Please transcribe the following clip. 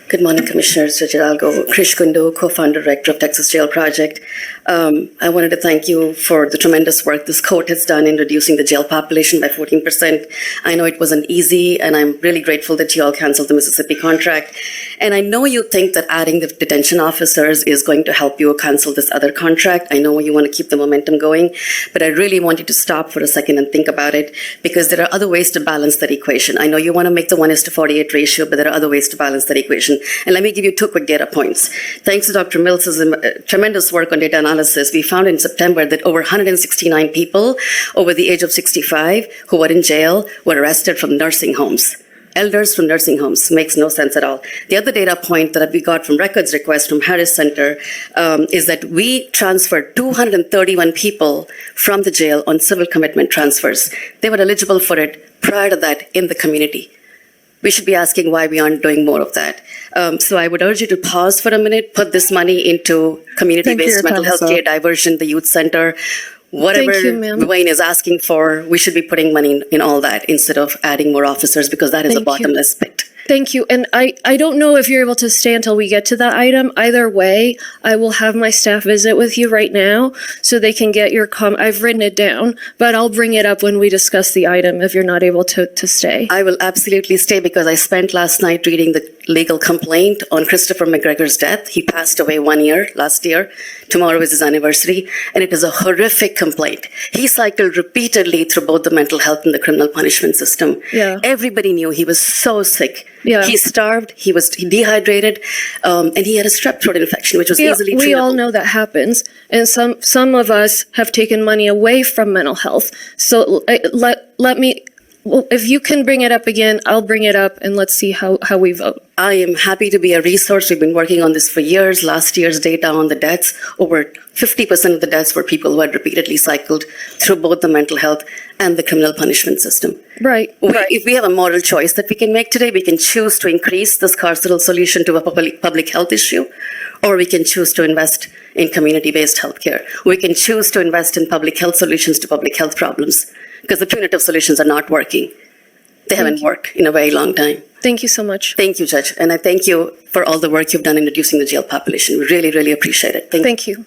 Good morning, Commissioners. Judge Hidalgo, Krish Gundu, co-founder, director of Texas Jail Project. I wanted to thank you for the tremendous work this court has done in reducing the jail population by 14%. I know it wasn't easy, and I'm really grateful that you all canceled the Mississippi contract. And I know you think that adding the detention officers is going to help you cancel this other contract. I know you want to keep the momentum going, but I really want you to stop for a second and think about it, because there are other ways to balance that equation. I know you want to make the 1:48 ratio, but there are other ways to balance that equation. And let me give you two quick data points. Thanks to Dr. Mills's tremendous work on data analysis, we found in September that over 169 people over the age of 65 who were in jail were arrested from nursing homes. Elders from nursing homes. Makes no sense at all. The other data point that we got from records request from Harris Center is that we transferred 231 people from the jail on civil commitment transfers. They were eligible for it prior to that in the community. We should be asking why we aren't doing more of that. So I would urge you to pause for a minute, put this money into community-based mental health care diversion, the youth center, whatever Wayne is asking for, we should be putting money in all that instead of adding more officers, because that is a bottomless pit. Thank you. And I don't know if you're able to stay until we get to that item. Either way, I will have my staff visit with you right now so they can get your I've written it down, but I'll bring it up when we discuss the item if you're not able to stay. I will absolutely stay, because I spent last night reading the legal complaint on Christopher McGregor's death. He passed away last year. Tomorrow is his anniversary, and it is a horrific complaint. He cycled repeatedly through both the mental health and the criminal punishment system. Yeah. Everybody knew he was so sick. Yeah. He starved, he dehydrated, and he had a strep throat infection, which was easily treatable. We all know that happens, and some of us have taken money away from mental health. So let me, if you can bring it up again, I'll bring it up, and let's see how we vote. I am happy to be a resource. We've been working on this for years. Last year's data on the deaths, over 50% of the deaths were people who had repeatedly cycled through both the mental health and the criminal punishment system. Right. If we have a moral choice that we can make today, we can choose to increase this carceral solution to a public health issue, or we can choose to invest in community-based healthcare. We can choose to invest in public health solutions to public health problems, because the punitive solutions are not working. They haven't worked in a very long time. Thank you so much. Thank you, Judge. And I thank you for all the work you've done in reducing the jail population. We really, really appreciate it. Thank you.